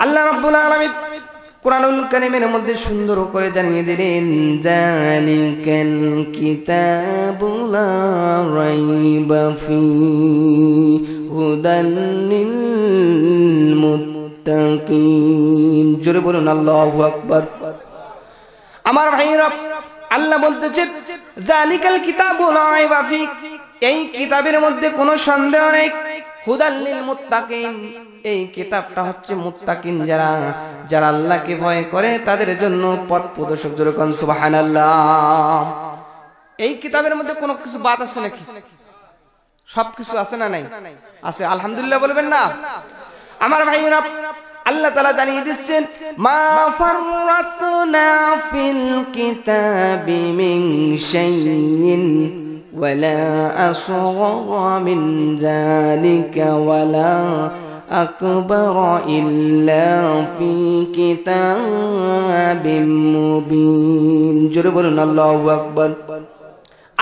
আল্লাহ রাব্বুল আলামিন কুরআনুল কারীমের মধ্যে সুন্দর করে জানিয়ে দিলেন, যালিকাল কিতাবু লা রাইবা ফি হুদাল লিল মুত্তাকিন। জোরে বলুন আল্লাহু আকবার। আমার ভাইরা, আল্লাহ বলতেছে যালিকাল কিতাবু লা রাইবা ফি, এই কিতাবের মধ্যে কোনো সন্দেহ নেই। হুদাল লিল মুত্তাকিন, এই কিতাবটা হচ্ছে মুত্তাকিন যারা যারা আল্লাহকে ভয় করে তাদের জন্য পথ প্রদর্শক। জোরে কোন সুবহানাল্লাহ। এই কিতাবের মধ্যে কোনো কিছু বাদ আছে নাকি? সবকিছু আছে না নাই? আছে, আলহামদুলিল্লাহ বলবেন না? আমার ভাইরা, আল্লাহ তাআলা জানিয়ে দিচ্ছেন, মা ফাররাতনা ফিল কিতাবি মিন শাইইন ওয়ালা আসগা মিন যালিকা ওয়ালা আকবার ইল্লা ফি কিতাবিম মুবিন। জোরে বলুন আল্লাহু আকবার।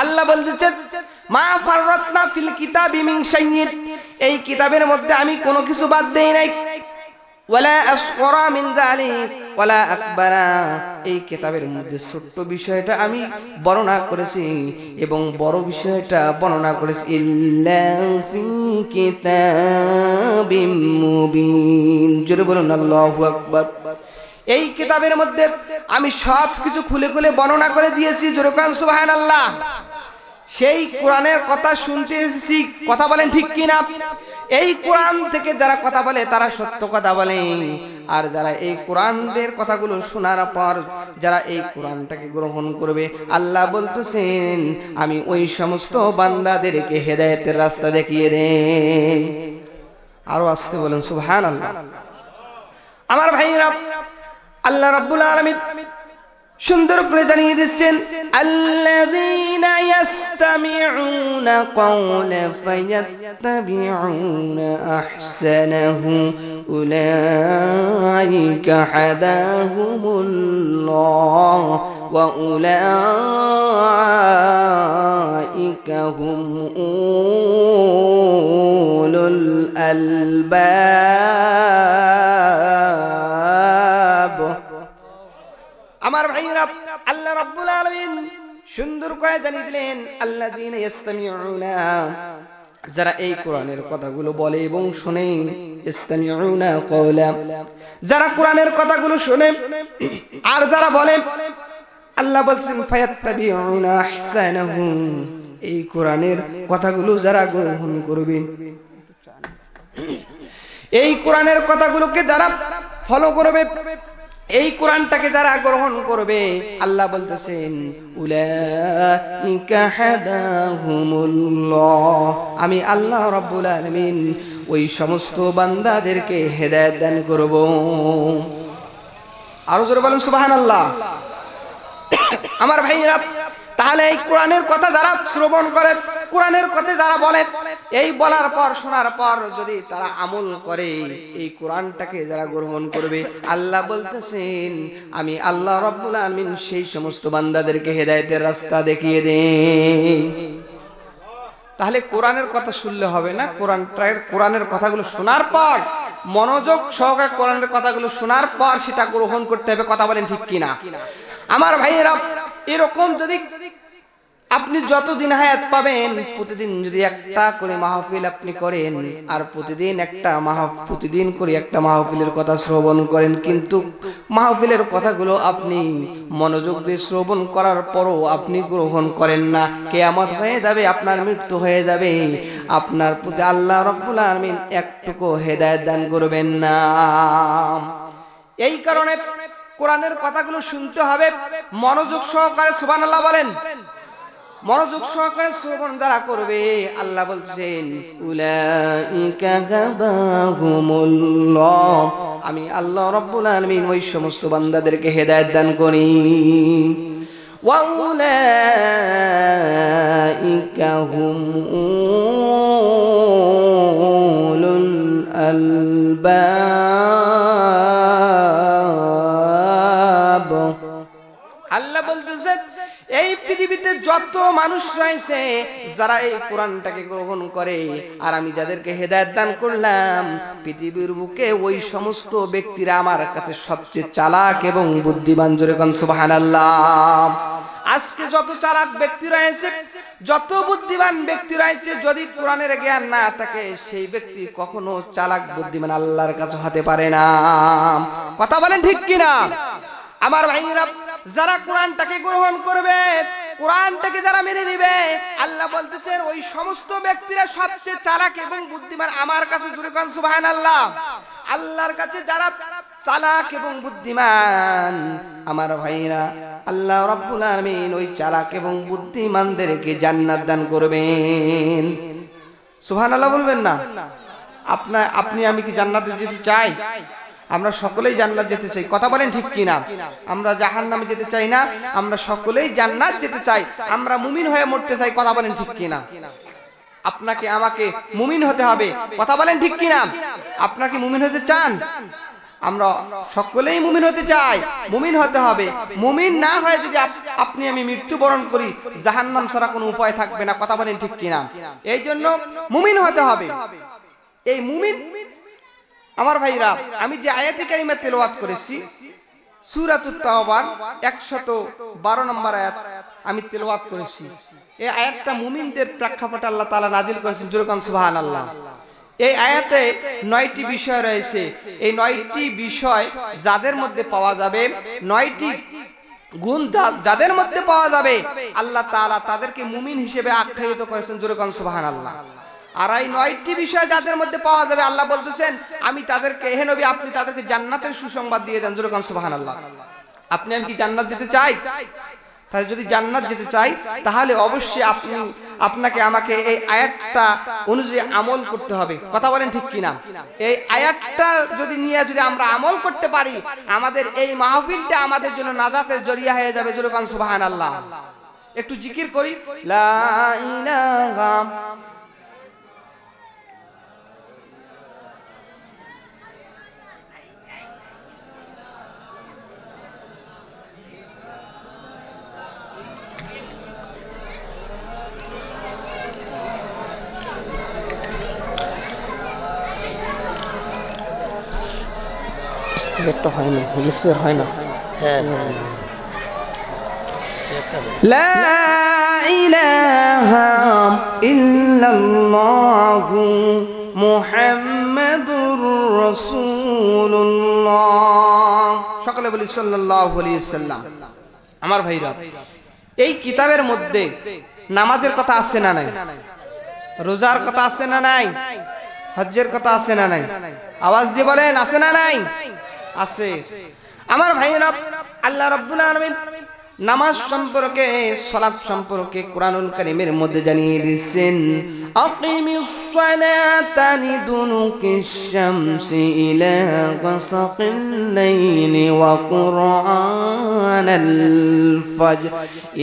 আল্লাহ বলতেছেন, মা ফাররাতনা ফিল কিতাবি মিন শাইইন, এই কিতাবের মধ্যে আমি কোনো কিছু বাদ দেই নাই। ওয়ালা আসগরা মিন যালিক ওয়ালা আকবারা, এই কিতাবের মধ্যে ছোট্ট বিষয়টা আমি বর্ণনা করেছি এবং বড় বিষয়টা বর্ণনা করেছি। ইল্লা ফি কিতাবিম মুবিন। জোরে বলুন আল্লাহু আকবার। এই কিতাবের মধ্যে আমি সব কিছু খুলে খুলে বর্ণনা করে দিয়েছি। জোরে কান সুবহানাল্লাহ। সেই কোরআনের কথা শুনতে এসেছি, কথা বলেন ঠিক কিনা? এই কোরআন থেকে যারা কথা বলে তারা সত্য কথা বলে, আর যারা এই কোরআনের কথাগুলো শোনার পর যারা এই কোরআনটাকে গ্রহণ করবে, আল্লাহ বলতেছেন আমি ওই সমস্ত বান্দাদেরকে হেদায়েতের রাস্তা দেখিয়ে দেই। আরো আসতে বলেন সুবহানাল্লাহ। আমার ভাইরা, আল্লাহ রাব্বুল আলামিন সুন্দর করে জানিয়ে দিচ্ছেন, আল্লাযীনা ইয়াসতামিউনা ক্বাওলা ফায়াত্তাবিউনা আহসানাহু উলাইকা হাদাহুমুল্লাহ ওয়া উলাইকা হুম উলুল আলবাব। আমার ভাইরা, আল্লাহ রাব্বুল আলামিন সুন্দর করে জানিয়ে দিলেন, আল্লাযীনা ইস্তামিউনা, যারা এই কোরআনের কথাগুলো বলে এবং শুনে। ইস্তামিউনা ক্বাওলা, যারা কোরআনের কথাগুলো শুনে আর যারা বলে, আল্লাহ বলছেন ফায়াত্তাবিউনা আহসানাহু, এই কোরআনের কথাগুলো যারা গ্রহণ করবে, এই কোরআনের কথাগুলোকে যারা ফলো করবে, এই কোরআনটাকে যারা গ্রহণ করবে, আল্লাহ বলতেছেন উলাইকা হাদাহুমুল্লাহ, আমি আল্লাহ রাব্বুল আলামিন ওই সমস্ত বান্দাদেরকে হেদায়েত দান করব। আরো জোরে বলেন সুবহানাল্লাহ। আমার ভাইরা, তাহলে এই কোরআনের কথা যারা শ্রবণ করে, কোরআনের কথা যারা বলে, এই বলার পর শোনার পর যদি তারা আমল করে, এই কোরআনটাকে যারা গ্রহণ করবে, আল্লাহ বলতেছেন আমি আল্লাহ রাব্বুল আলামিন সেই সমস্ত বান্দাদেরকে হেদায়েতের রাস্তা দেখিয়ে দেই। তাহলে কোরআনের কথা শুনলে হবে না, কোরআনের কথাগুলো শোনার পর মনোযোগ সহকারে কোরআনের কথাগুলো শোনার পর সেটা গ্রহণ করতে হবে। কথা বলেন ঠিক কিনা? আমার ভাইয়েরা, এরকম যদি আপনি যতদিন হায়াত পাবেন, প্রতিদিন যদি একটা করে মাহফিল আপনি করেন, আর প্রতিদিন করে একটা মাহফিলের কথা শ্রবণ করেন, কিন্তু মাহফিলের কথাগুলো আপনি মনোযোগ দিয়ে শ্রবণ করার পরও আপনি গ্রহণ করেন না, কিয়ামত হয়ে যাবে, আপনার মৃত্যু হয়ে যাবে, আপনার প্রতি আল্লাহ রাব্বুল আলামিন একটুকু হেদায়েত দান করবেন না। এই কারণে কোরআনের কথাগুলো শুনতে হবে মনোযোগ সহকারে। সুবহানাল্লাহ বলেন। মনোযোগ সহকারে শ্রবণ যারা করবে, আল্লাহ বলছেন উলাইকা হাদাহুমুল্লাহ, আমি আল্লাহ রাব্বুল আলামিন ওই সমস্ত বান্দাদেরকে হেদায়েত দান করি। ওয়া উলাইকা হুম উলুল আলবাব। আল্লাহ বলতেছেন এই পৃথিবীতে পৃথিবীতে যত মানুষ রয়েছে যারা এই কোরআনটাকে গ্রহণ করে আর আমি যাদেরকে হেদায়েত দান করলাম, পৃথিবীর বুকে ওই সমস্ত ব্যক্তিরা আমার কাছে সবচেয়ে চালাক এবং বুদ্ধিমান। জোরে কোন সুবহানাল্লাহ। আজকে যত চালাক ব্যক্তি রয়েছে, যত বুদ্ধিমান ব্যক্তি রয়েছে, যদি কোরআনের জ্ঞান না থাকে সেই ব্যক্তি কখনো চালাক বুদ্ধিমান আল্লাহর কাছে হতে পারে না। কথা বলেন ঠিক কিনা? আমার ভাইরা, যারা কোরআনটাকে গ্রহণ করবে, কোরআনটাকে যারা মেনে নিবে, আল্লাহ বলতেছেন ওই সমস্ত ব্যক্তিরা সবচেয়ে চালাক এবং বুদ্ধিমান আমার কাছে। জোরে কোন সুবহানাল্লাহ। আল্লাহর কাছে যারা চালাক এবং বুদ্ধিমান, আমার ভাইরা, আল্লাহ রাব্বুল আলামিন ওই চালাক এবং বুদ্ধিমানদেরকে জান্নাত দান করবেন। সুবহানাল্লাহ বলবেন না? আপনি আমি কি জান্নাতে যেতে চাই? আমরা সকলেই জান্নাত যেতে চাই। কথা বলেন ঠিক কিনা? আমরা জাহান্নামে যেতে চাই না, আমরা সকলেই জান্নাত যেতে চাই। আমরা মুমিন হয়ে মরতে চাই। কথা বলেন ঠিক কিনা? আপনাকে আমাকে মুমিন হতে হবে। কথা বলেন ঠিক কিনা? আপনাকে মুমিন হতে চান? আমরা সকলেই মুমিন হতে চাই। মুমিন হতে হবে। মুমিন না হয় যদি আপনি আমি মৃত্যুবরণ করি, জাহান্নাম ছাড়া কোনো উপায় থাকবে না। কথা বলেন ঠিক কিনা? এই জন্য মুমিন হতে হবে। এই মুমিন, আমার ভাইরা, আমি যে আয়াতে কারিমা তেলাওয়াত করেছি সূরাতুত তাওবার 112 নম্বর আয়াত আমি তেলাওয়াত করেছি। এই আয়াতটা মুমিনদের প্রেক্ষাপটে আল্লাহ তাআলা নাজিল করেছেন। জোরে কোন সুবহানাল্লাহ। এই আয়াতে 9টি বিষয় রয়েছে। এই 9টি বিষয় যাদের মধ্যে পাওয়া যাবে, 9টি গুণ যাদের মধ্যে পাওয়া যাবে, আল্লাহ তাআলা তাদেরকে মুমিন হিসেবে আখ্যায়িত করেছেন। জোরে কোন সুবহানাল্লাহ। আর এই 9টি বিষয় যাদের মধ্যে পাওয়া যাবে, আল্লাহ বলতেছেন আমি তাদেরকে, হে নবী আপনি তাদেরকে জান্নাতের সুসংবাদ দিয়ে দেন। জোরে কোন সুবহানাল্লাহ। আপনি আমি কি জান্নাত যেতে চাই? তাহলে যদি জান্নাত যেতে চাই তাহলে অবশ্যই আপনাকে আমাকে এই আয়াতটা অনুযায়ী আমল করতে হবে। কথা বলেন ঠিক কিনা? এই আয়াতটা যদি নিয়ে যদি আমরা আমল করতে পারি, আমাদের এই মাহফিলটা আমাদের জন্য নাজাতের জরিয়া হয়ে যাবে। জোরে কোন সুবহানাল্লাহ। একটু জিকির করি, লা ইলাহা হয় না, হয় না। লা ইলাহা ইল্লাল্লাহু মুহাম্মাদুর রাসূলুল্লাহ। সকলে বলি সাল্লাল্লাহু আলাইহি সাল্লাম। আমার ভাইরা, এই কিতাবের মধ্যে নামাজের কথা আছে না নাই? রোজার কথা আছে না নাই? হজ্জের কথা আছে না নাই? আওয়াজ দিয়ে বলেন, আছে না নাই? আছে। আমার ভাইরা, আল্লাহ রাব্বুল আলামিন নামাজ সম্পর্কে, সালাত সম্পর্কে কুরআনুল কারীমের মধ্যে জানিয়ে দিয়েছেন, আকিমিস সালাতা লিদুনুকিশ শামসি ইলা গাসাকিল লাইলি ওয়া কুরআনাল ফাজর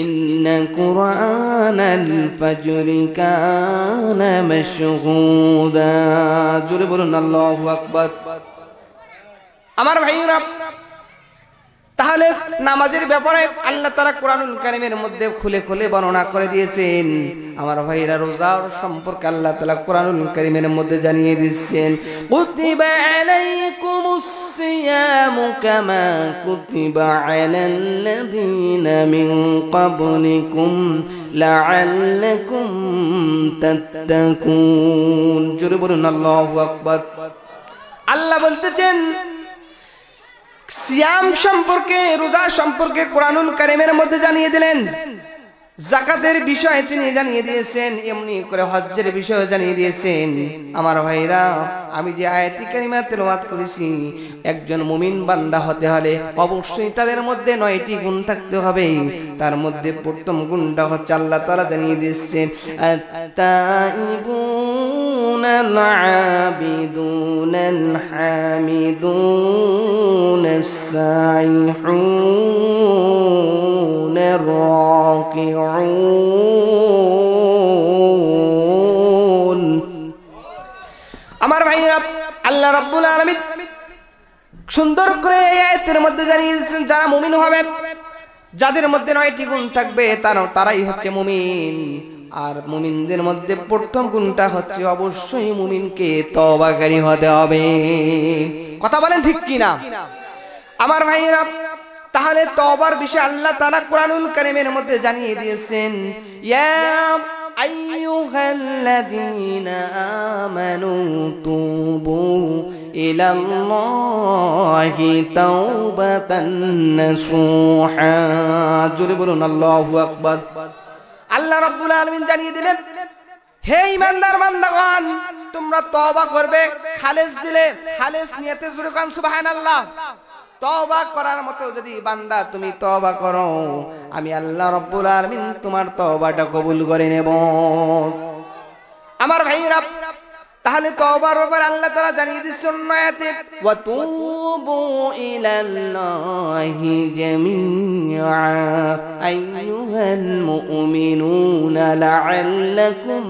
ইন্না কুরআনাল ফাজরি কানা মাশহুদা। জোরে বলুন আল্লাহু আকবার। আমার ভাইরা, তাহলে নামাজের ব্যাপারে আল্লাহ তাআলা কুরআনুল কারীমের মধ্যে খুলে খুলে বর্ণনা করে দিয়েছেন। আমার ভাইরা, রোজার সম্পর্কে আল্লাহ তাআলা কুরআনুল কারীমের মধ্যে জানিয়ে দিচ্ছেন, কুতিবা আলাইকুমুস সিয়ামু কামা কুতিবা আলাল্লাযীনা মিন ক্বাবলিকুম লাআল্লাকুম তাত্তাকুন। জোরে বলুন আল্লাহু আকবার। আল্লাহ বলতেছেন সিয়াম সম্পর্কে, রোজা সম্পর্কে কুরআনুল কারীমের মধ্যে জানিয়ে দিলেন। যাকাতের বিষয় তিনি জানিয়ে দিয়েছেন, এমনি করে হজ্জের বিষয় জানিয়ে দিয়েছেন। আমার ভাইরা, আমি যে আয়াতি কারিমা তেলাওয়াত করেছি, একজন মুমিন বান্দা হতে হলে অবশ্যই তাদের মধ্যে 9টি গুণ থাকতে হবে। তার মধ্যে প্রথম গুণটা হচ্ছে আল্লাহ তাআলা জানিয়ে দিয়েছেন, আত-তাইবুনাল আবিদুনাল হামিদুনাস সাইহুনার রাকিউন। আমার ভাইরা, আল্লাহ রাব্বুল আলামিন সুন্দর করে এই আয়াতের মধ্যে জানিয়ে দিয়েছেন, যারা মুমিন হবে, যাদের মধ্যে 9টি গুণ থাকবে তারাই হচ্ছে মুমিন। আর মুমিনদের মধ্যে প্রথম গুণটা হচ্ছে অবশ্যই মুমিনকে তওবাকারী হতে হবে। কথা বলেন ঠিক কি না আমার ভাইরা? তাহলে তওবার বিষয়ে আল্লাহ তাআলা কোরআনুল কারীমের মধ্যে জানিয়ে দিয়েছেন, ইয়া আইয়ুহাল্লাযীনা আমানু তুবু ইলাল্লাহি তাওবাতান নাসুহা। জোরে বলুন আল্লাহু আকবার। আল্লাহ রাব্বুল আলামিন জানিয়ে দিলেন, হে ঈমানদার বান্দাগণ, তোমরা তওবা করবে খালেস নিয়তে। জোরে কান সুবহানাল্লাহ। তওবা করার মতো যদি বান্দা তুমি তওবা করো, আমি আল্লাহ রাব্বুল আলামিন তোমার তওবাটা কবুল করে নেব। আমার ভাইরা, তাহলে তওবার ব্যাপারে আল্লাহ তাআলা জানিয়ে দিচ্ছেন অন্য আয়াতে, ওয়া তুবু ইলাল্লাহি জামিআ আইয়ুহাল মুমিনুনা লাআল্লাকুম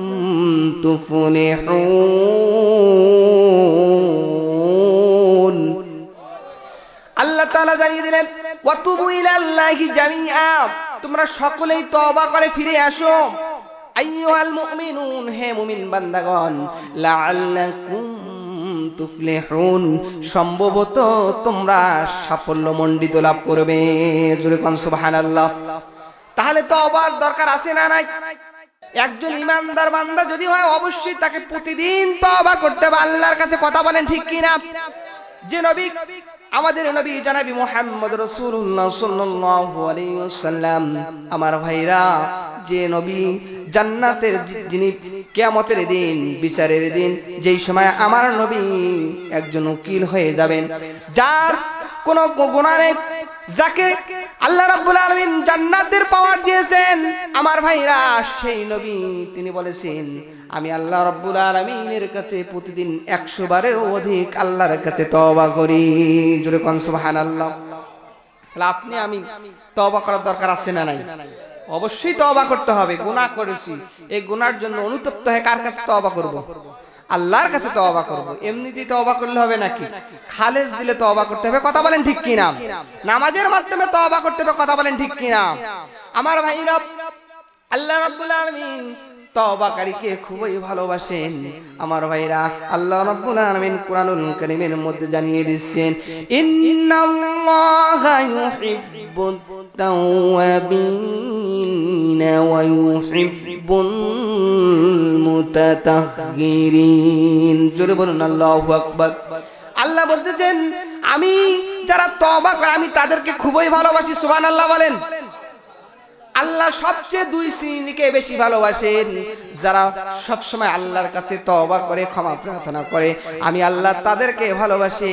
তুফলিহুন। আল্লাহ তাআলা জানিয়ে দিলেন, ওয়া তুবু ইলাল্লাহি জামিআ, তোমরা সকলেই তওবা করে ফিরে আসো। আইয়ুহাল মুমিনুন, হে মুমিন বান্দাগণ, লাআল্লাকুম তুফলিহুন, সম্ভবত তোমরা সাফল্যমণ্ডিত লাভ করবে। জোরে কোন সুবহানাল্লাহ। তাহলে তওবার দরকার আছে না নাই? একজন ঈমানদার বান্দা যদি হয়, অবশ্যই তাকে প্রতিদিন তওবা করতে হবে আল্লাহর কাছে। কথা বলেন ঠিক কি না? যে নবী, আমাদের নবী জনাবি মুহাম্মদ রাসূলুল্লাহ সাল্লাল্লাহু আলাইহি ওয়াসাল্লাম, আমার ভাইরা, যে নবী জান্নাতের, যিনি কিয়ামতের দিন, বিচারের দিন, যেই সময় আমার নবী একজন উকিল হয়ে যাবেন, যার কোনো গুনাহ নেই, যাকে আল্লাহ রাব্বুল আলামিন জান্নাতের পাওয়ার দিয়েছেন, আমার ভাইরা, সেই নবী তিনি বলেছেন, আমি আল্লাহ রাব্বুল আলামিনের কাছে প্রতিদিন 100 বারেরও অধিক আল্লাহর কাছে তওবা করি। জোরে কোন সুবহানাল্লাহ। তাহলে আপনি আমি তওবা করার দরকার আছে না নাই? অবশ্যই তওবা করতে হবে। গুনাহ করেছি, এই গুনার জন্য অনুতপ্ত হয়ে কার কাছে তওবা করব? আল্লাহর কাছে তওবা করব। এমনিতেই তওবা করলে হবে নাকি? খালেস দিলে তওবা করতে হবে। কথা বলেন ঠিক কি না? নামাজের মাধ্যমে তওবা করতে হবে। কথা বলেন ঠিক কি না আমার ভাইরা? আল্লাহ রাব্বুল আলামিন তওবাকারীকে খুবই ভালোবাসেন। আমার ভাইরা, আল্লাহ রাব্বুল আলামিন কোরআনুল কারীমের মধ্যে জানিয়ে দিচ্ছেন, ইন্নাল্লাহা ইউহিব্বুত তাওয়াবিন ওয়া ইউহিব্বুল মুতাতাহহিরিন। জোরে বলুন আল্লাহু আকবার। আল্লাহ বলতেছেন, আমি যারা তওবা করে আমি তাদেরকে খুবই ভালোবাসি। সুবহানাল্লাহ বলেন। আল্লাহ সবচেয়ে 2 শ্রেণীকে বেশি ভালোবাসেন, যারা সব সময় আল্লাহর কাছে তওবা করে, ক্ষমা প্রার্থনা করে, আমি আল্লাহ তাদেরকে ভালোবাসি।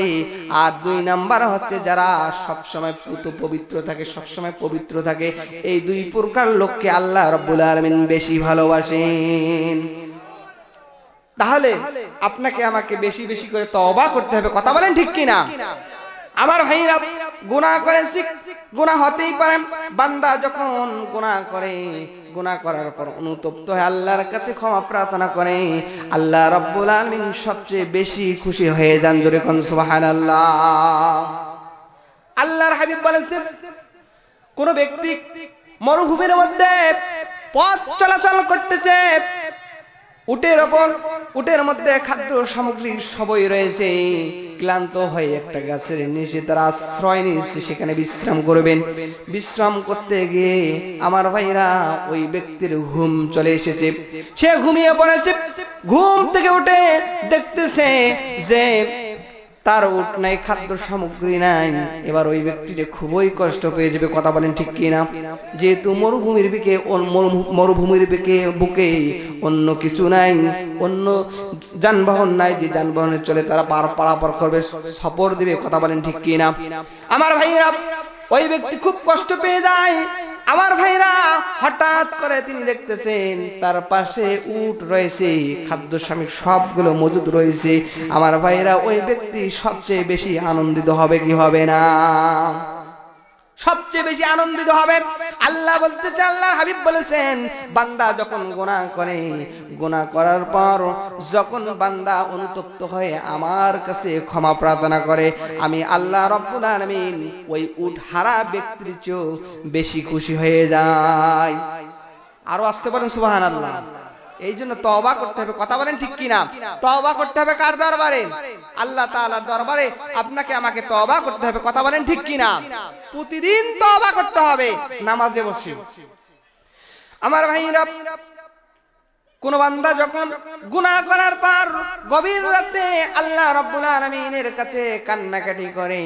আর 2 নাম্বার হচ্ছে যারা সব সময় পবিত্র থাকে, সব সময় পবিত্র থাকে। এই 2 প্রকার লোককে আল্লাহ রাব্বুল আলামিন বেশি ভালোবাসেন। তাহলে আপনাকে আমাকে বেশি বেশি করে তওবা করতে হবে। কথা বলেন ঠিক কি না আমার ভাইরা? গুনাহ করেন, গুনাহ হতেই পারে। বান্দা যখন গুনাহ করে, গুনাহ করার পর অনুতপ্ত হয়ে আল্লাহর কাছে ক্ষমা প্রার্থনা করে, আল্লাহ রাব্বুল আলামিন সবচেয়ে বেশি খুশি হয়ে যান। জোরে কোন সুবহানাল্লাহ। আল্লাহর হাবিব বলেছেন, কোন ব্যক্তি মরুভূমির মধ্যে পথ চলাচল করতেছে, উটের মধ্যে খাদ্য সামগ্রী সবই রয়েছে, ক্লান্ত হয়ে একটা গাছের নিচে তারা আশ্রয় নিয়েছে, সেখানে বিশ্রাম করবেন। বিশ্রাম করতে গিয়ে আমার ভাইরা, ওই ব্যক্তির ঘুম চলে এসেছে, সে ঘুমিয়ে পড়েছে। ঘুম থেকে উঠে দেখতেছে যে তার উট নাই, খাদ্য সামগ্রী নাই। এবার ওই ব্যক্তিটা খুবই কষ্ট পেয়ে যাবে। কথা বলেন ঠিক কিনা? যেহেতু মরুভূমির বুকে অন্য কিছু নাই, অন্য যানবাহন নাই, যে যানবাহনে চলে তারা পারাপার করবে, সফর দিবে। কথা বলেন ঠিক কিনা আমার ভাইরা? ওই ব্যক্তি খুব কষ্ট পেয়ে যায়। আমার ভাইরা, হঠাৎ করে তিনি দেখতেছেন তার পাশে উট রয়েছে, খাদ্য সামগ্রী সবগুলো মজুদ রয়েছে। আমার ভাইরা, ওই ব্যক্তি সবচেয়ে বেশি আনন্দিত হবে কি হবে না? সবচেয়ে বেশি আনন্দিত হবে। আল্লাহ বলতে আল্লাহর হাবিব বলেছেন, বান্দা যখন গুনাহ করে, গুনাহ করার পর যখন বান্দা অনুতপ্ত হয়ে আমার কাছে ক্ষমা প্রার্থনা করে, আমি আল্লাহ রাব্বুল আলামিন ওই উটহারা ব্যক্তির চেয়েও বেশি খুশি হয়ে যাই। আরো আসতে পারেন সুবহানাল্লাহ। এই জন্য তওবা করতে হবে। কথা বলেন ঠিক কিনা? তওবা করতে হবে কার দরবারে? আল্লাহ তাআলার দরবারে আপনাকে আমাকে তওবা করতে হবে। কথা বলেন ঠিক কিনা? প্রতিদিন তওবা করতে হবে নামাজে বসে। আমার ভাইরা, কোন বান্দা যখন গুনাহ করার পর গভীর রাতে আল্লাহ রাব্বুল আলামিনের কাছে কান্নাকাটি করে,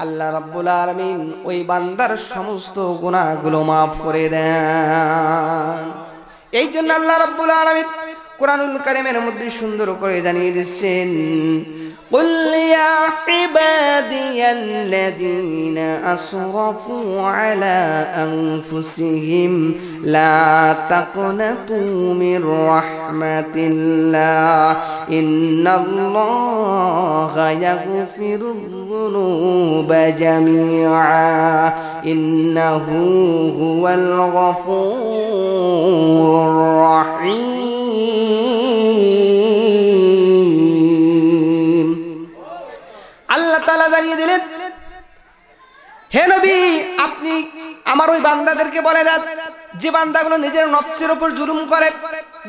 আল্লাহ রাব্বুল আলামিন ওই বান্দার সমস্ত গুনাহগুলো maaf করে দেন। এই জন্য আল্লাহ রাব্বুল আলামিন কুরআনুল কারীমের মধ্যে সুন্দর করে জানিয়ে দিচ্ছেন, قل يا عبادي الذين أسرفوا على أنفسهم لا تقنطوا من رحمة الله إن الله يغفر الذنوب جميعا إنه هو الغفور الرحيم। আল্লাহ তাআলা জানিয়ে দিলেন, হে নবী, আপনি আমার ওই বান্দাদেরকে বলে দেন যে বান্দাগুলো নিজের নফসের উপর জুলুম করে,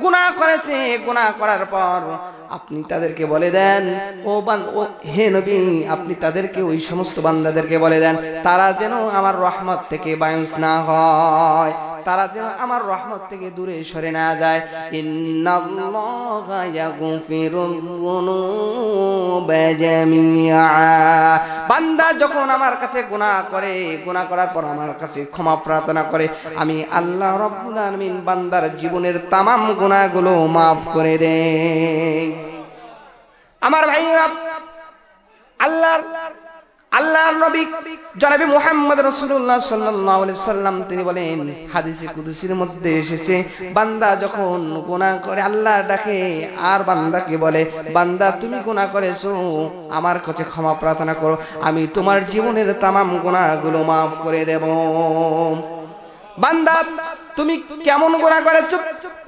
গুনাহ করেছে, গুনাহ করার পর আপনি তাদেরকে বলে দেন, হে নবী, আপনি তাদেরকে ওই সমস্ত বান্দাদেরকে বলে দেন তারা যেন আমার রহমত থেকে বায়ুস না হয়, তারা যেন আমার রহমত থেকে দূরে সরে না যায়। ইন্নাল্লাহা ইয়াগফিরুল যুনুবা জামিআ। বান্দা যখন আমার কাছে গুনাহ করে, গুনাহ করার পর আমার কাছে ক্ষমা প্রার্থনা করে, আমি আল্লাহ রাব্বুল আলামিন বান্দার জীবনের তামাম গুনাহগুলো maaf করে দেই। আমার ভাইরা, আল্লাহর নবী জনাবে মুহাম্মদ রাসূলুল্লাহ সাল্লাল্লাহু আলাইহি সাল্লাম তিনি বলেন, হাদিসে কুদসির মধ্যে এসেছে, বান্দা যখন গুনাহ করে আল্লাহ ডাকে আর বান্দাকে বলে, বান্দা তুমি গুনাহ করেছো, আমার কাছে ক্ষমা প্রার্থনা করো, আমি তোমার জীবনের তামাম গুনাহগুলো maaf করে দেব। বান্দা তুমি কেমন গুনাহ করেছো?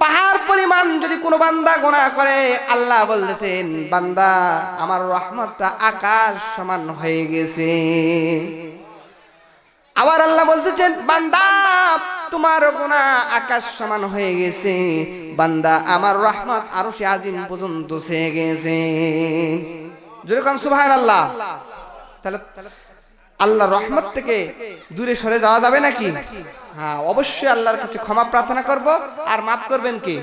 পাহাড় পরিমাণ যদি কোনো বান্দা গুনাহ করে, আল্লাহ বলতেছেন, বান্দা আমার রহমতটা আকাশ সমান হয়ে গেছে। আবার আল্লাহ বলতেছেন, বান্দা তোমার গুনাহ আকাশ সমান হয়ে গেছে, বান্দা আমার রহমত আরশে আজিম পর্যন্ত ছেয়ে গেছে। জোরে কোন সুবহানাল্লাহ। তাহলে আল্লাহর রহমত থেকে দূরে সরে যাওয়া যাবে নাকি? হ্যাঁ, অবশ্যই আল্লাহর কাছে ক্ষমা প্রার্থনা করব, আর maaf করবেন কে?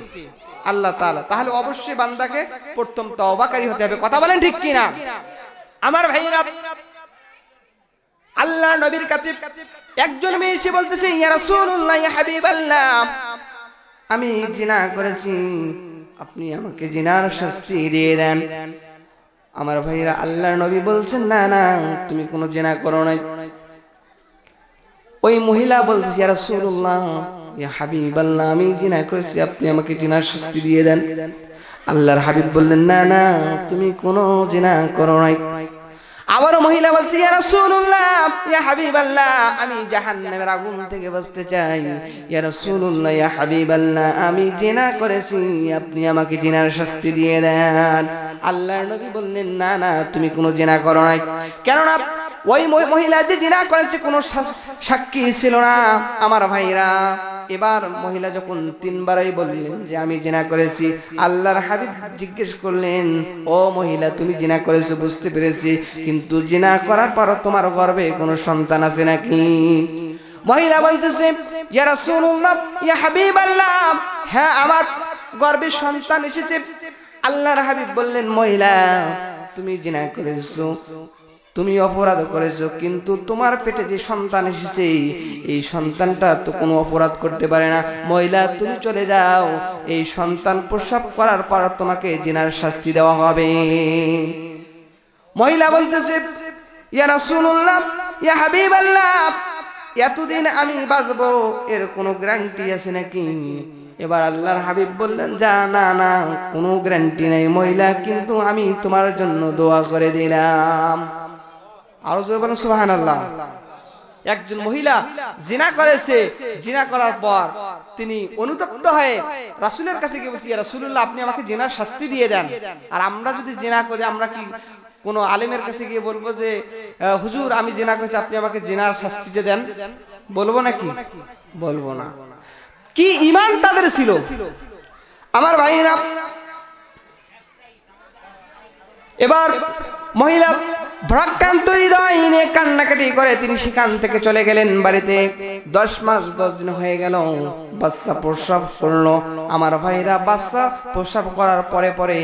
আল্লাহ তাআলা। তাহলে অবশ্যই বান্দাকে প্রথম তওবাকারী হতে হবে। কথা বলেন ঠিক কিনা? আমার ভাইরা, আল্লাহ নবীর কাছে একজন মেয়ে এসে বলতেছে, ইয়া রাসূলুল্লাহ, ইয়া হাবিবাল্লাহ, আমি জিনা করেছি, আপনি আমাকে জিনার শাস্তি দিয়ে দেন। আমার ভাইরা, আল্লাহর নবী বলছেন, না না, তুমি কোনো জিনা করো নাই। ওই মহিলা বলতেছে, ইয়া রাসূলুল্লাহ, ইয়া হাবিবাল্লাহ, আমি জিনা করেছি, আপনি আমাকে জিনার শাস্তি দিয়ে দেন। আল্লাহর হাবিব বললেন, না না, তুমি কোনো জিনা করো নাই। আবার মহিলা বলছে, ইয়া রাসূলুল্লাহ, ইয়া হাবিবাল্লাহ, আমি জাহান্নামের আগুন থেকে বাঁচতে চাই। ইয়া রাসূলুল্লাহ, ইয়া হাবিবাল্লাহ, আমি জিনা করেছি, আপনি আমাকে জিনার শাস্তি দিয়ে দেন। আল্লাহর নবী বললেন, না না, তুমি কোনো জিনা করো নাই। কেননা ওই মহিলা যে জিনা করেছে কোনো সাক্ষী ছিল না। আমার ভাইরা, এবার মহিলা যখন তিনবারই বললেন যে আমি জিনা করেছি, আল্লাহর হাবিব জিজ্ঞেস করলেন, ও মহিলা, তুমি জিনা করেছো বুঝতে পেরেছি, কিন্তু জিনা করার পর তোমার গর্ভে কোনো সন্তান আছে নাকি? মহিলা বলতেছে, ইয়া রাসূলুল্লাহ, ইয়া হাবিবাল্লাহ, হ্যাঁ, আমার গর্ভে সন্তান এসেছে। আল্লাহর হাবিব বললেন, মহিলা, তুমি জিনা করেছো, তুমি অপরাধ করেছো, কিন্তু তোমার পেটে যে সন্তান এসেছে, এই সন্তানটা তো কোনো অপরাধ করতে পারে না। মহিলা, তুমি চলে যাও, এই সন্তান প্রসব করার পর তোমাকে জিনার শাস্তি দেওয়া হবে। মহিলা বলতেছে, ইয়া রাসূলুল্লাহ, ইয়া হাবিবাল্লাহ, এতদিন আমি বাঁচবো এর কোনো গ্যারান্টি আছে নাকি? এবার আল্লাহর হাবিব বললেন, যা, না না, কোনো গ্যারান্টি নাই মহিলা, কিন্তু আমি তোমার জন্য দোয়া করে দিলাম। আরো জোরে বলেন সুবহানাল্লাহ। একজন মহিলা জিনা করেছে, জিনা করার পর তিনি অনুতপ্ত হয়ে রাসূলের কাছে গিয়ে বলছে, ইয়া রাসূলুল্লাহ, আপনি আমাকে জিনার শাস্তি দিয়ে দেন। আর আমরা যদি জিনা করি, আমরা কি কোন আলেমের কাছে গিয়ে বলবো যে হুজুর আমি জিনা করেছি, আপনি আমাকে জিনার শাস্তি দিয়ে দেন? বলবো নাকি? বলবো না। কি ঈমান তাদের ছিল! আমার ভাইরা, এবার মহিলা ভ্রাক্রান্ত হৃদয় নিয়ে কান্নাকাটি করে তিনি সেখান থেকে চলে গেলেন বাড়িতে। 10 মাস 10 দিন হয়ে গেল, বাচ্চা প্রসব করলো। আমার ভাইরা, বাচ্চা প্রসব করার পরে পরে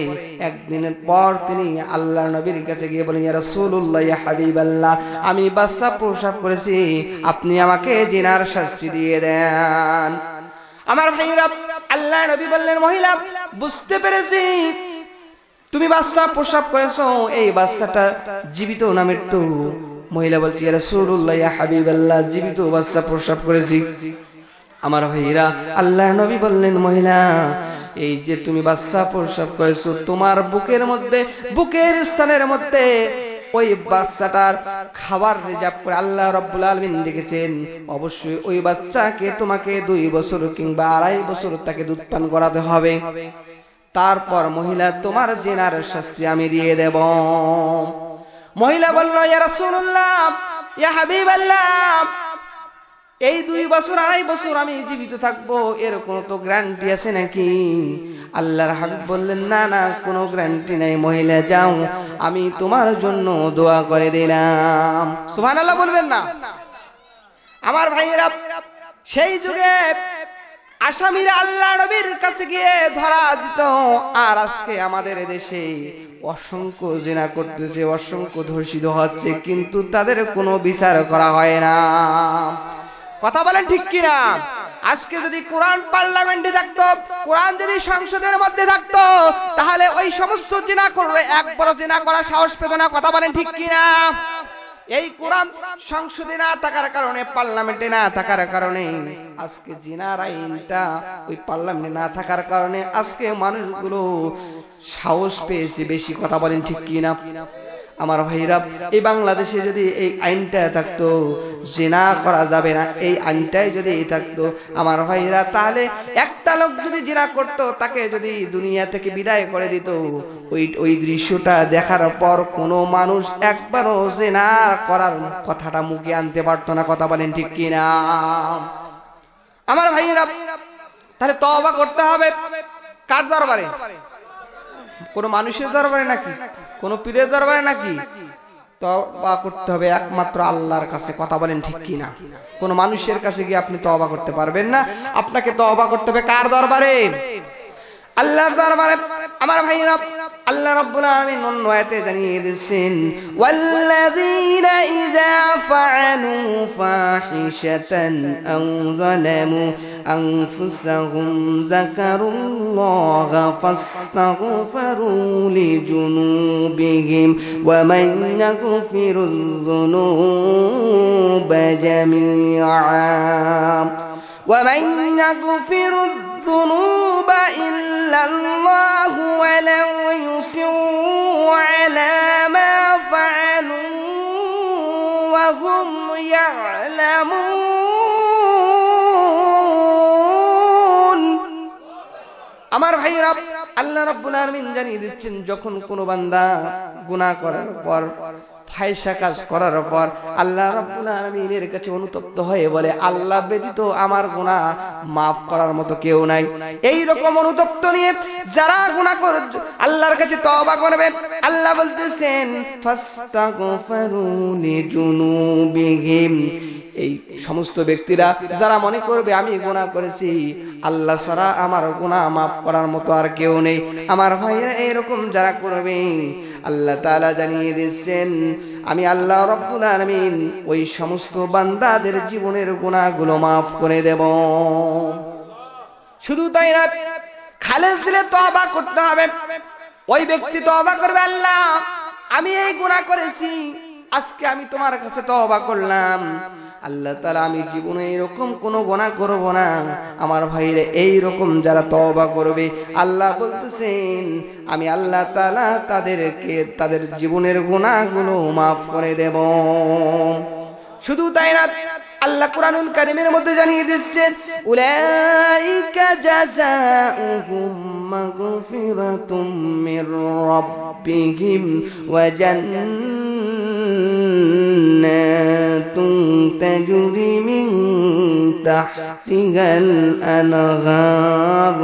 একদিনের পর তিনি আল্লাহর নবীর কাছে গিয়ে বলেন, ইয়া রাসূলুল্লাহ, ইয়া হাবিবাল্লাহ, আমি বাচ্চা প্রসব করেছি, আপনি আমাকে জিনার শাস্তি দিয়ে দেন। আমার ভাইরা, আল্লাহর নবী বললেন, মহিলা বুঝতে পেরেছি তুমি বাচ্চা প্রসব করেছো, এই বাচ্চাটা জীবিত না মৃত্যু? মহিলা বলছে, ইয়া রাসূলুল্লাহ, ইয়া হাবিবাল্লাহ, জীবিত বাচ্চা প্রসব করেছি। আমার ভাইরা, আল্লাহর নবী বললেন, মহিলা এই যে তুমি বাচ্চা প্রসব করেছো, তোমার বুকের মধ্যে, বুকের স্থানের মধ্যে ওই বাচ্চাটার খাবার রিজার্ভ করে আল্লাহ রাব্বুল আলামিন রেখেছেন। অবশ্যই ওই বাচ্চাকে তোমাকে 2 বছর কিংবা 2.5 বছর তাকে দুধ পান করাতে হবে। তারপর মহিলা, তোমার জিনার শাস্তি আমি দিয়ে দেব। মহিলা বলল, ইয়া রাসূলুল্লাহ, ইয়া হাবিবাল্লাহ, এই 2 বছর 2.5 বছর আমি জীবিত থাকবো, এর কোনো তো গ্যারান্টি আছে নাকি? আল্লাহর হাবিব বললেন, না না, কোনো গ্যারান্টি নাই। মহিলা যাও, আমি তোমার জন্য দোয়া করে দিলাম। সুবহানাল্লাহ বলবেন না? আমার ভাইয়েরা, সেই যুগে আসামিরা আল্লাহ নবীর কাছে গিয়ে ধরা দিত। আর আজকে আমাদের দেশে অসংখ্য জিনা করতেছে, অসংখ্য ধর্ষিত হচ্ছে, কিন্তু তাদের কোনো বিচার করা হয় না। কথা বলেন ঠিক কিনা? আজকে যদি কোরআন পার্লামেন্টে থাকতো, কোরআন যদি সংসদের মধ্যে থাকতো, তাহলে ওই সমস্ত জিনা করবে, একবারও জিনা করার সাহস পেত না। কথা বলেন ঠিক কিনা? এই কোরআন সংসদে না থাকার কারণে, পার্লামেন্টে না থাকার কারণে আজকে জিনার আইনটা ওই পার্লামেন্টে না থাকার কারণে আজকে মানুষগুলো সাহস পেয়েছে বেশি। কথা বলেন ঠিক কিনা? আমার ভাইরা, এই বাংলাদেশে যদি এই আইনটা থাকতো, জিনা করা যাবে না, এই আইনটাই যদি থাকতো, আমার ভাইরা, তাহলে একটা লোক যদি জিনা করতো, তাকে যদি দুনিয়া থেকে বিদায় করে দিত, ওই দৃশ্যটা দেখার পর কোনো মানুষ একবারও জিনা করার কথাটা মুখে আনতে পারতো না। কথা বলেন ঠিক কিনা? আমার ভাইরা, তাহলে তওবা করতে হবে কার দরবারে? কোন মানুষের দরবারে নাকি? কোন পীরের দরবারে নাকি? তওবা করতে হবে একমাত্র আল্লাহর কাছে। কথা বলেন ঠিক কিনা? কোন মানুষের কাছে গিয়ে আপনি তওবা করতে পারবেন না। আপনাকে তওবা করতে হবে কার দরবারে? আল্লাহর দরবারে। আমার ভাইরা, আল্লাহ রাব্বুল আলামিন অন্য আয়াতে জানিয়ে দিয়েছেন, ওয়াল্লাযীনা ইযা ফাআলু ফাহিশাতান আও যালামু আনফুসাহুম যাকারুল্লাহা ফাস্তাগফিরু লিজুনুবিহিম ওয়া মান ইয়াগফিরুয যুনুবা জামিআ ওয়া মান ইয়াগফিরুয الذنوب إلا الله ولو يصروا على ما فعلوا وهم يعلمون। আমার ভাইরা, আল্লাহ রাব্বুল আলামিন জানিয়ে দিচ্ছেন, যখন কোনো বান্দা গুনাহ করার পর, ফাহিশা কাজ করার পর আল্লাহ রাব্বুল আলামিনের কাছে অনুতপ্ত হয়ে বলে, আল্লাহ ব্যতীত আমার গুনাহ maaf করার মতো কেউ নাই, এই রকম অনুতপ্ত নিয়ে যারা গুনাহ করে আল্লাহর কাছে তওবা করবে, আল্লাহ বলতেছেন ফাস্তাগফিরু লিজুনুবিহিম, এই সমস্ত ব্যক্তিরা যারা মনে করবে আমি গুনাহ করেছি, আল্লাহ ছাড়া আমার গুনাহ maaf করার মতো আর কেউ নেই, আমার ভাইরা এরকম যারা করবে, আল্লাহ তাআলা জানিয়ে দিচ্ছেন, আমি আল্লাহ রাব্বুল আলামিন ওই সমস্ত বান্দাদের জীবনের গুনাহগুলো maaf করে দেব। শুধু তাই না, খালেস দিলে তওবা করতে হবে। ওই ব্যক্তি তওবা করবে, আল্লাহ আমি এই গুনাহ করেছি, আজকে আমি তোমার কাছে তওবা করলাম, আল্লাহ তাআলা আমি জীবনে এরকম কোনো গুনাহ করব না। আমার ভাইরে, এই রকম যারা তওবা করবে, আল্লাহ বলতেছেন আমি আল্লাহ তাআলা তাদেরকে তাদের জীবনের গুনাহগুলো maaf করে দেব। শুধু তাই না, আল্লাহ কুরআনুল কারীমের মধ্যে জানিয়ে দিচ্ছেন উলাইকা জাযাউহুম মাগফিরাতুম মির রাব্বিহিম ওয়া জান্নাতুন তাজরি মিন তাহতিহাল আনহার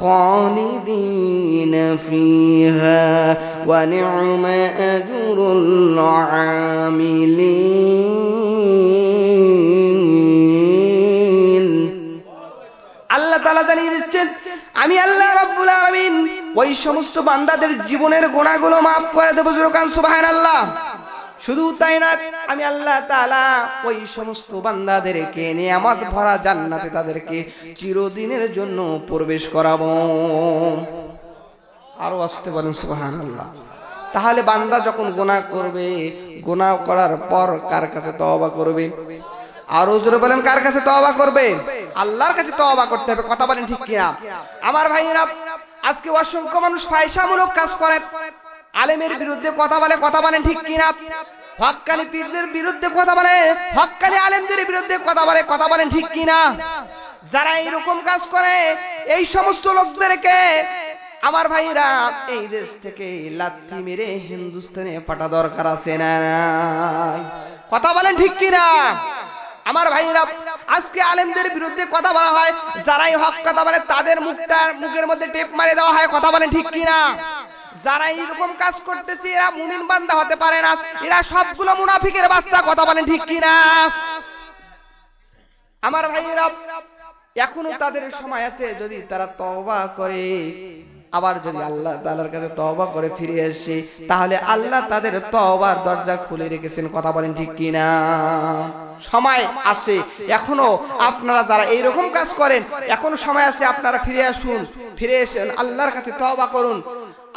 خالدين فيها ونعم أجر العاملين আল্লাহ তাআলা জানিয়ে দিচ্ছেন আমি আল্লাহ রাব্বুল আলামিন ওই সমস্ত বান্দাদের জীবনের গুনাহগুলো maaf করে দেব। জোরে সুবহানাল্লাহ। শুধু তাই না, আমি আল্লাহ তাআলা ওই সমস্ত বান্দাদেরকে নিয়ামত ভরা জান্নাতে তাদেরকে চিরদিনের জন্য প্রবেশ করাবো। আরো আসতে বলেন সুবহানাল্লাহ। তাহলে বান্দা যখন গুনাহ করবে, গুনাহ করার পর কার কাছে তওবা করবে? আরো জোরে বলেন, কার কাছে তওবা করবে? আল্লাহর কাছে তওবা করতে হবে। কথা বলেন ঠিক কিনা? আমার ভাইয়েরা, আজকে অসংখ্য মানুষ ফায়সামূলক কাজ করে, আলেমের বিরুদ্ধে কথা বলে। কথা বলেন ঠিক কিনা? হক্কানি পীরদের বিরুদ্ধে কথা বলে, হক্কানি আলেমদের বিরুদ্ধে কথা বলে। কথা বলেন ঠিক কিনা? যারা এরকম কাজ করে, এই সমস্ত লোকদেরকে আমার ভাইরা এই দেশ থেকে লাথি মেরে হিন্দুস্তানে পাঠা দরকার আছে না? কথা বলেন ঠিক কিনা? আমার ভাইরা, আজকে আলেমদের বিরুদ্ধে কথা বলা হয়, যারাই হক কথা বলে তাদের মুখের মধ্যে টেপ মারে দেওয়া হয়। কথা বলেন ঠিক কিনা? যারা এইরকম কাজ করতেছে এরা মুমিন বান্দা হতে পারে না, এরা সবগুলো মুনাফিকের বাচ্চা। কথা বলেন ঠিক কিনা? আমার ভাইয়েরা, এখনো তাদের সময় আছে, যদি তারা তওবা করে, আবার যদি আল্লাহ তাআলার কাছে তওবা করে ফিরে আসে, তাহলে আল্লাহ তাদের তওবার দরজা খুলে রেখেছেন। কথা বলেন ঠিক কিনা? সময় আছে এখনো। আপনারা যারা এইরকম কাজ করেন, এখনো সময় আছে, আপনারা ফিরে আসুন, ফিরে এসেন, আল্লাহর কাছে তওবা করুন।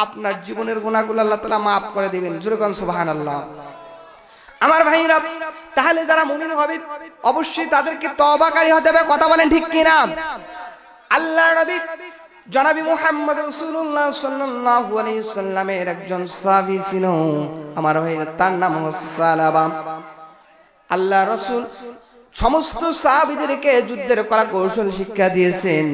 আপনার জীবনের গুনাহগুলো আল্লাহ তাআলা maaf করে দিবেন। জোরে কোন সুবহানাল্লাহ। আমার ভাইরা, তাহলে যারা মুমিন হবে অবশ্যই তাদেরকে তওবাকারী হতে হবে। কথা বলেন ঠিক কিনা? আল্লাহর নবী জনাবি মুহাম্মদ রাসূলুল্লাহ সাল্লাল্লাহু আলাইহি সাল্লামের একজন সাহাবী ছিল। আমার ভাইরা, তার নাম হচ্ছে সালাবা। আল্লাহ রাসূল সমস্ত সাহাবীদেরকে যুদ্ধের কলা কৌশল শিক্ষা দিয়েছেন।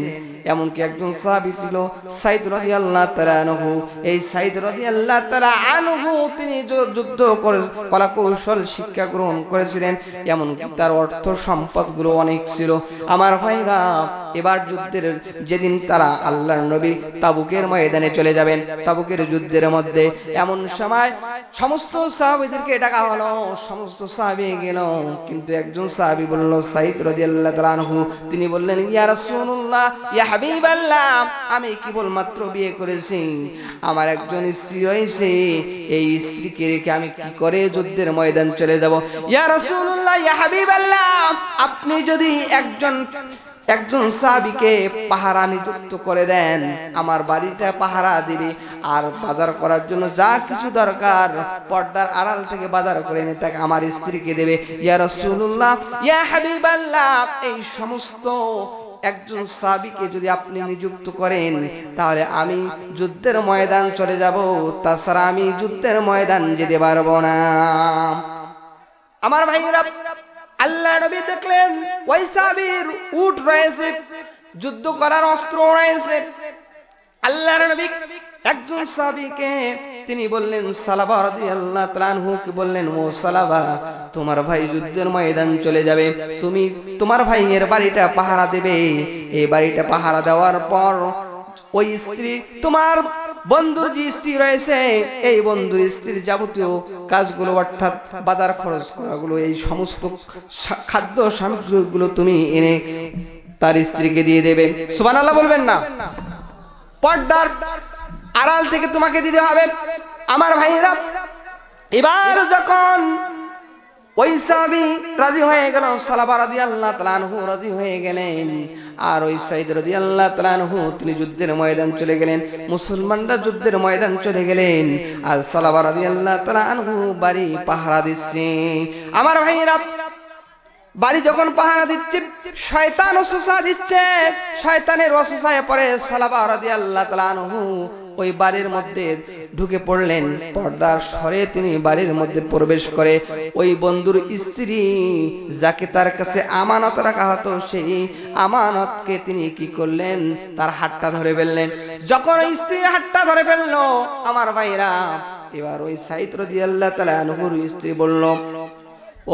এমনকি একজন সাহাবী ছিল সাইদ রাদিয়াল্লাহু তাআলা আনহু। এই সাইদ রাদিয়াল্লাহু তাআলা আনহু তিনি যুদ্ধ করে কলা কৌশল শিক্ষা গ্রহণ করেছিলেন। এমনকি তার অর্থ সম্পদগুলো অনেক ছিল। আমার ভাইরা, এবার যুদ্ধের যেদিন তারা আল্লাহর নবী তাবুকের ময়দানে চলে যাবেন, তাবুকের যুদ্ধের মধ্যে, এমন সময় সমস্ত সাহাবীদেরকে ডাকা হলো। সমস্ত সাহাবী গেল, কিন্তু একজন সাহাবী বলল, সাইদ রাদিয়াল্লাহু তাআলা আনহু, তিনি বললেন, ইয়া রাসূলুল্লাহ, ইয়া হাবিবাল্লাহ, আমি কেবলমাত্র বিয়ে করেছি, আমার একজন স্ত্রী রয়েছে, এই স্ত্রীকে রেখে আমি কি করে যুদ্ধের ময়দান চলে যাব? ইয়া রাসূলুল্লাহ, ইয়া হাবিবাল্লাহ, আপনি যদি একজন সাহাবীকে পাহারা নিযুক্ত করে দেন, আমার বাড়িটা পাহারা দিবে, আর বাজার করার জন্য যা কিছু দরকার পর্দার আড়াল থেকে বাজার করে এনে তাকে আমার স্ত্রীকে দেবে। ইয়া রাসূলুল্লাহ, ইয়া হাবিবাল্লাহ, এই সমস্ত একজন সাহাবীকে যদি আপনি নিযুক্ত করেন, তাহলে আমি যুদ্ধের ময়দান চলে যাব, তাছাড়া আমি যুদ্ধের ময়দান যেতে পারবো না। আমার ভাইরা, আল্লাহ নবী দেখলেন ওই সাহাবীর উট রয়েছে, যুদ্ধ করার অস্ত্র রয়েছে। আল্লাহর নবী একজন সাহাবীকে তিনি বললেন, সালাবা রাদিয়াল্লাহু তাআলা আনহুকে বললেন, ও সালাবা, তোমার ভাই যুদ্ধের ময়দান চলে যাবে, তুমি তোমার ভাইয়ের বাড়িটা পাহারা দেবে। এই বাড়িটা পাহারা দেওয়ার পর ওই স্ত্রী, তোমার বন্ধুর যে স্ত্রী রয়েছে, এই বন্ধুর স্ত্রীর যাবতীয় কাজগুলো, অর্থাৎ বাজার খরচ করাগুলো, এই সমস্ত খাদ্য সামগ্রীগুলো তুমি এনে তার স্ত্রীকে দিয়ে দেবে। সুবহানাল্লাহ বলবেন না? পর্দার আড়াল থেকে তোমাকে দিতে হবে। আমার ভাইয়েরা, এবার যখন ওই সাহাবী রাজি হয়ে গেল, সালাবা রাদিয়াল্লাহু তাআলা আনহু রাজি হয়ে গেলেন, আর ওই সাইদ রাদিয়াল্লাহু তাআলা আনহু তিনি যুদ্ধের ময়দান চলে গেলেন, মুসলমানরা যুদ্ধের ময়দান চলে গেলেন, আর সালাবা রাদিয়াল্লাহু তাআলা আনহু বাড়ি পাহারা দিচ্ছে। আমার ভাইয়েরা, বাড়ি যখন পাহারা দিচ্ছে, শয়তান ওসওয়াসা দিচ্ছে, শয়তানের ওসওয়াসায় পড়ে সালাবা রাদিয়াল্লাহু তাআলা আনহু ওই বাড়ির মধ্যে ঢুকে পড়লেন। পর্দার সরে তিনি বাড়ির মধ্যে প্রবেশ করে ওই বন্ধুর স্ত্রী যাকে তার কাছে আমানত রাখা হতো সেই আমানতকে তিনি কি করলেন, তার হাতটা ধরে ফেললেন। যখন ওই স্ত্রীর হাতটা ধরে ফেললো আমার ভাইরা, এবার ওই সাইদ রাদিয়াল্লাহু তাআলা আনহুর স্ত্রী বলল,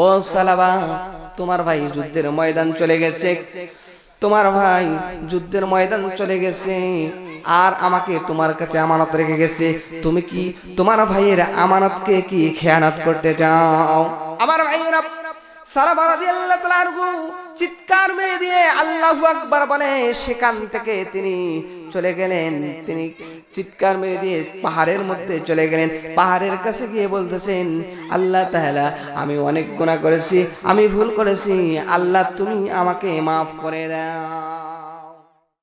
ও সালাবা, তোমার ভাই যুদ্ধের ময়দান চলে গেছে, তোমার ভাই যুদ্ধের ময়দান চলে গেছে আর আমাকে তোমার কাছে আমানত রেখে গেছে, তুমি কি তোমার ভাইয়ের আমানতকে কি খেয়ানত করতে চাও? আমার ভাইয়েরা সালাবা রাদিয়াল্লাহু তাআলা আনহু চিৎকার মেরে দিয়ে আল্লাহু আকবার বলে সেখান থেকে তিনি চলে গেলেন। তিনি চিৎকার মেরে দিয়ে পাহাড়ের মধ্যে চলে গেলেন। পাহাড়ের কাছে গিয়ে বলতেছেন, আল্লাহ তাআলা, আমি অনেক গুনাহ করেছি, আমি ভুল করেছি, আল্লাহ তুমি আমাকে মাফ করে দাও।